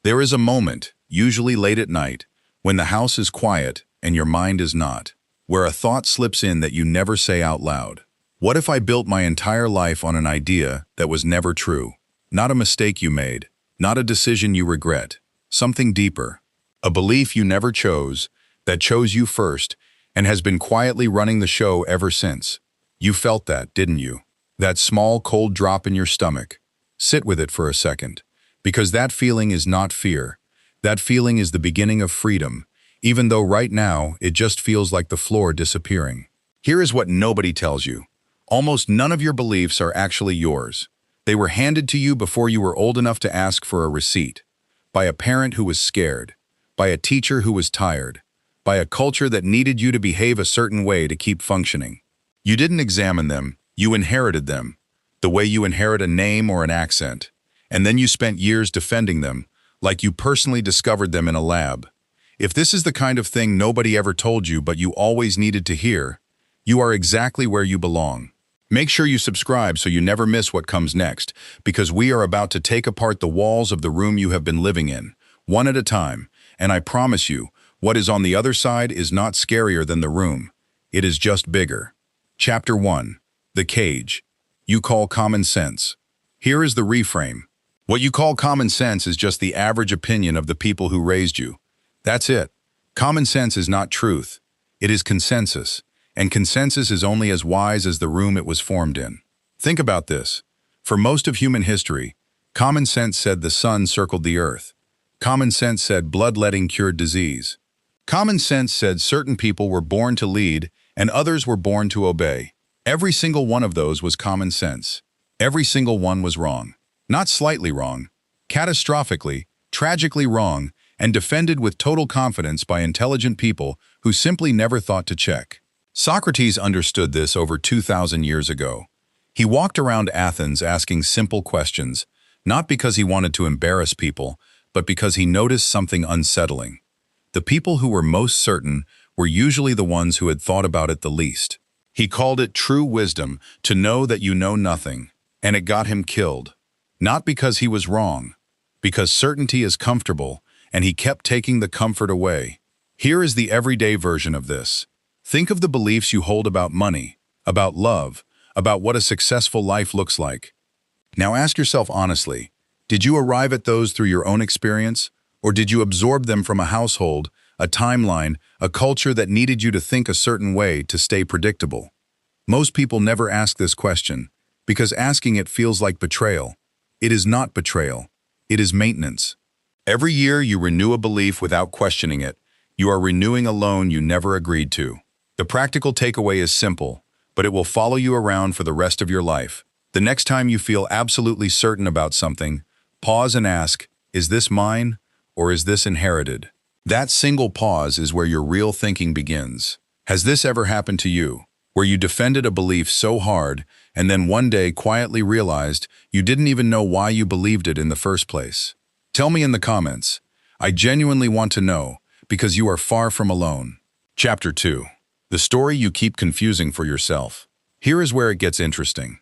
There is a moment, usually late at night, when the house is quiet and your mind is not, where a thought slips in that you never say out loud. What if I built my entire life on an idea that was never true? Not a mistake you made, not a decision you regret, something deeper. A belief you never chose, that chose you first, and has been quietly running the show ever since. You felt that, didn't you? That small, cold drop in your stomach. Sit with it for a second, because that feeling is not fear. That feeling is the beginning of freedom, even though right now it just feels like the floor disappearing. Here is what nobody tells you. Almost none of your beliefs are actually yours. They were handed to you before you were old enough to ask for a receipt. By a parent who was scared. By a teacher who was tired. By a culture that needed you to behave a certain way to keep functioning. You didn't examine them, you inherited them, the way you inherit a name or an accent. And then you spent years defending them, like you personally discovered them in a lab. If this is the kind of thing nobody ever told you but you always needed to hear, you are exactly where you belong. Make sure you subscribe so you never miss what comes next, because we are about to take apart the walls of the room you have been living in, one at a time, and I promise you, what is on the other side is not scarier than the room. It is just bigger. Chapter 1. The Cage. You call common sense. Here is the reframe. What you call common sense is just the average opinion of the people who raised you. That's it. Common sense is not truth. It is consensus, and consensus is only as wise as the room it was formed in. Think about this. For most of human history, common sense said the sun circled the earth. Common sense said bloodletting cured disease. Common sense said certain people were born to lead and others were born to obey. Every single one of those was common sense. Every single one was wrong. Not slightly wrong, catastrophically, tragically wrong, and defended with total confidence by intelligent people who simply never thought to check. Socrates understood this over 2,000 years ago. He walked around Athens asking simple questions, not because he wanted to embarrass people, but because he noticed something unsettling. The people who were most certain were usually the ones who had thought about it the least. He called it true wisdom, to know that you know nothing, and it got him killed. Not because he was wrong, because certainty is comfortable, and he kept taking the comfort away. Here is the everyday version of this. Think of the beliefs you hold about money, about love, about what a successful life looks like. Now ask yourself honestly, did you arrive at those through your own experience, or did you absorb them from a household, a timeline, a culture that needed you to think a certain way to stay predictable? Most people never ask this question, because asking it feels like betrayal. It is not betrayal. It is maintenance. Every year you renew a belief without questioning it. You are renewing a loan you never agreed to. The practical takeaway is simple, but it will follow you around for the rest of your life. The next time you feel absolutely certain about something, pause and ask, is this mine or is this inherited? That single pause is where your real thinking begins. Has this ever happened to you, where you defended a belief so hard and then one day quietly realized you didn't even know why you believed it in the first place? Tell me in the comments. I genuinely want to know, because you are far from alone. Chapter 2. The story you keep confusing for yourself. Here is where it gets interesting.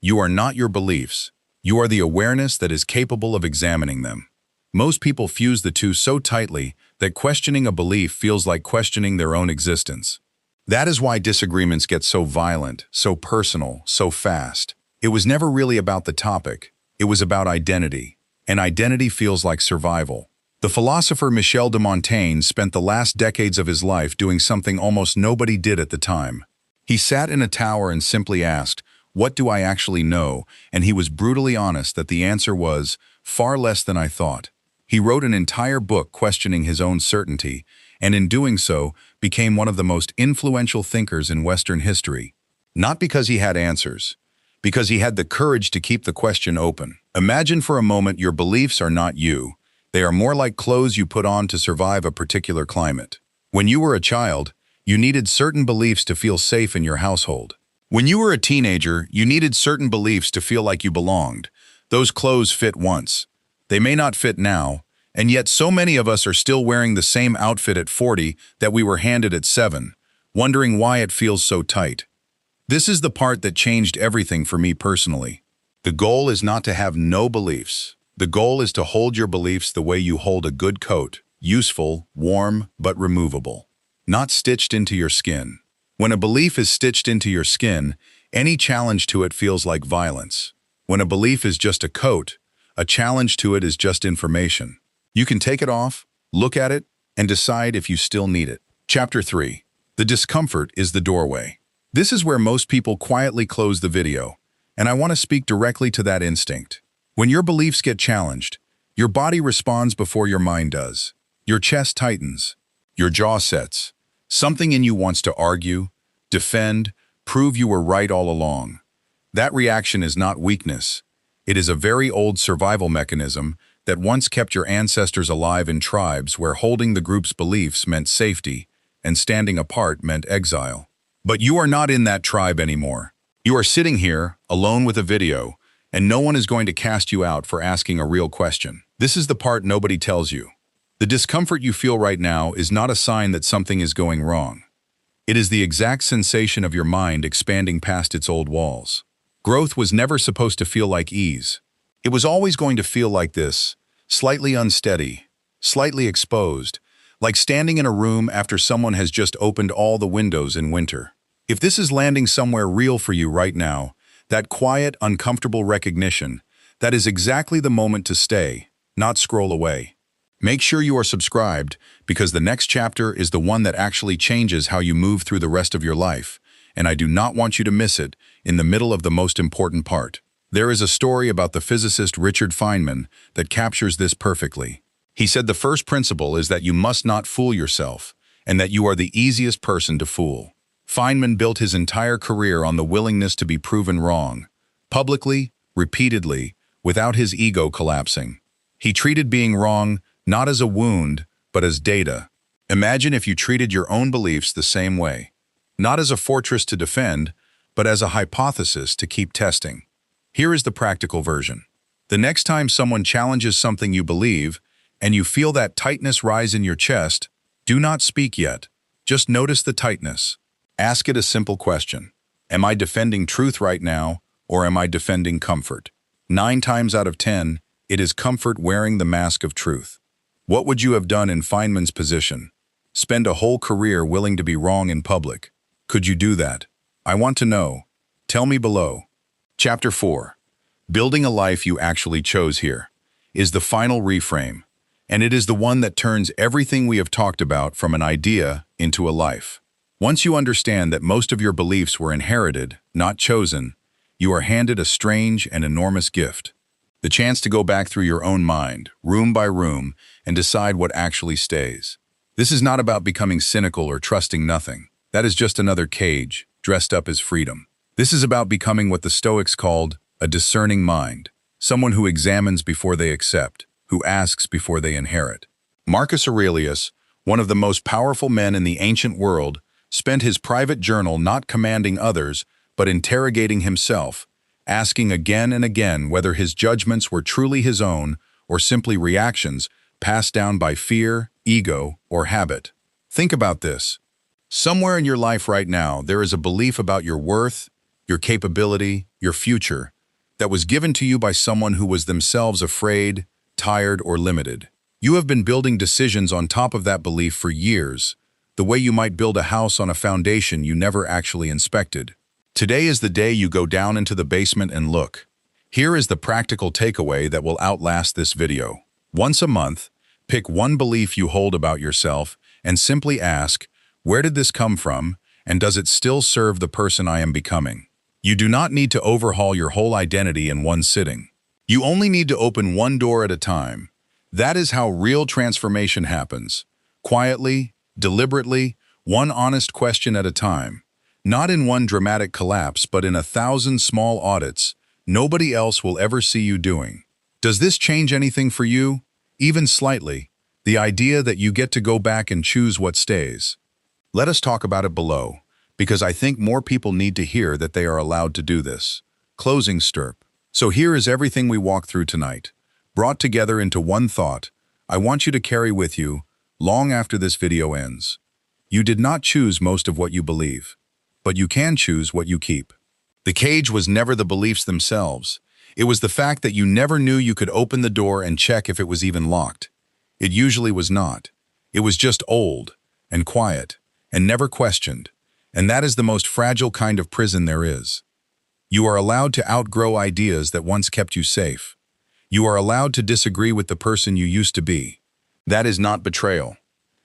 You are not your beliefs. You are the awareness that is capable of examining them. Most people fuse the two so tightly that questioning a belief feels like questioning their own existence. That is why disagreements get so violent, so personal, so fast. It was never really about the topic. It was about identity. And identity feels like survival. The philosopher Michel de Montaigne spent the last decades of his life doing something almost nobody did at the time. He sat in a tower and simply asked, "What do I actually know?" And he was brutally honest that the answer was, "Far less than I thought." He wrote an entire book questioning his own certainty, and in doing so, became one of the most influential thinkers in Western history. Not because he had answers, because he had the courage to keep the question open. Imagine for a moment your beliefs are not you. They are more like clothes you put on to survive a particular climate. When you were a child, you needed certain beliefs to feel safe in your household. When you were a teenager, you needed certain beliefs to feel like you belonged. Those clothes fit once. They may not fit now, and yet so many of us are still wearing the same outfit at 40 that we were handed at 7, wondering why it feels so tight. This is the part that changed everything for me personally. The goal is not to have no beliefs. The goal is to hold your beliefs the way you hold a good coat, useful, warm, but removable. Not stitched into your skin. When a belief is stitched into your skin, any challenge to it feels like violence. When a belief is just a coat, a challenge to it is just information. You can take it off, look at it, and decide if you still need it. Chapter 3. The discomfort is the doorway. This is where most people quietly close the video, and I want to speak directly to that instinct. When your beliefs get challenged, your body responds before your mind does. Your chest tightens. Your jaw sets. Something in you wants to argue, defend, prove you were right all along. That reaction is not weakness. It is a very old survival mechanism that once kept your ancestors alive in tribes where holding the group's beliefs meant safety and standing apart meant exile. But you are not in that tribe anymore. You are sitting here, alone with a video, and no one is going to cast you out for asking a real question. This is the part nobody tells you. The discomfort you feel right now is not a sign that something is going wrong. It is the exact sensation of your mind expanding past its old walls. Growth was never supposed to feel like ease. It was always going to feel like this, slightly unsteady, slightly exposed, like standing in a room after someone has just opened all the windows in winter. If this is landing somewhere real for you right now, that quiet, uncomfortable recognition, that is exactly the moment to stay, not scroll away. Make sure you are subscribed, because the next chapter is the one that actually changes how you move through the rest of your life, and I do not want you to miss it in the middle of the most important part. There is a story about the physicist Richard Feynman that captures this perfectly. He said the first principle is that you must not fool yourself, and that you are the easiest person to fool. Feynman built his entire career on the willingness to be proven wrong, publicly, repeatedly, without his ego collapsing. He treated being wrong not as a wound, but as data. Imagine if you treated your own beliefs the same way, not as a fortress to defend, but as a hypothesis to keep testing. Here is the practical version. The next time someone challenges something you believe, and you feel that tightness rise in your chest, do not speak yet. Just notice the tightness. Ask it a simple question. Am I defending truth right now, or am I defending comfort? 9 times out of 10, it is comfort wearing the mask of truth. What would you have done in Feynman's position? Spend a whole career willing to be wrong in public. Could you do that? I want to know. Tell me below. Chapter 4. Building a life you actually chose here is the final reframe, and it is the one that turns everything we have talked about from an idea into a life. Once you understand that most of your beliefs were inherited, not chosen, you are handed a strange and enormous gift. The chance to go back through your own mind, room by room, and decide what actually stays. This is not about becoming cynical or trusting nothing. That is just another cage, dressed up as freedom. This is about becoming what the Stoics called a discerning mind, someone who examines before they accept, who asks before they inherit. Marcus Aurelius, one of the most powerful men in the ancient world, spent his private journal not commanding others, but interrogating himself, asking again and again whether his judgments were truly his own or simply reactions passed down by fear, ego, or habit. Think about this. Somewhere in your life right now, there is a belief about your worth, your capability, your future, that was given to you by someone who was themselves afraid, tired, or limited. You have been building decisions on top of that belief for years, the way you might build a house on a foundation you never actually inspected. Today is the day you go down into the basement and look. Here is the practical takeaway that will outlast this video. Once a month, pick one belief you hold about yourself and simply ask, where did this come from, and does it still serve the person I am becoming? You do not need to overhaul your whole identity in one sitting. You only need to open one door at a time. That is how real transformation happens. Quietly, deliberately, one honest question at a time. Not in one dramatic collapse, but in 1,000 small audits nobody else will ever see you doing. Does this change anything for you? Even slightly, the idea that you get to go back and choose what stays. Let us talk about it below, because I think more people need to hear that they are allowed to do this. Closing stirp. So here is everything we walked through tonight, brought together into one thought I want you to carry with you long after this video ends. You did not choose most of what you believe, but you can choose what you keep. The cage was never the beliefs themselves. It was the fact that you never knew you could open the door and check if it was even locked. It usually was not. It was just old and quiet and never questioned. And that is the most fragile kind of prison there is. You are allowed to outgrow ideas that once kept you safe. You are allowed to disagree with the person you used to be. That is not betrayal.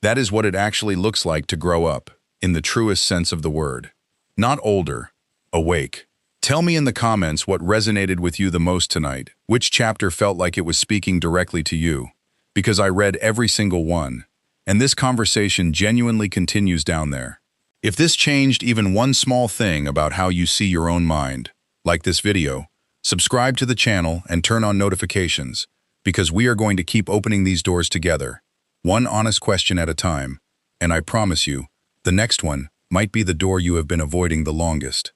That is what it actually looks like to grow up, in the truest sense of the word. Not older, awake. Tell me in the comments what resonated with you the most tonight, which chapter felt like it was speaking directly to you, because I read every single one, and this conversation genuinely continues down there. If this changed even one small thing about how you see your own mind, like this video, subscribe to the channel and turn on notifications, because we are going to keep opening these doors together, one honest question at a time, and I promise you, the next one might be the door you have been avoiding the longest.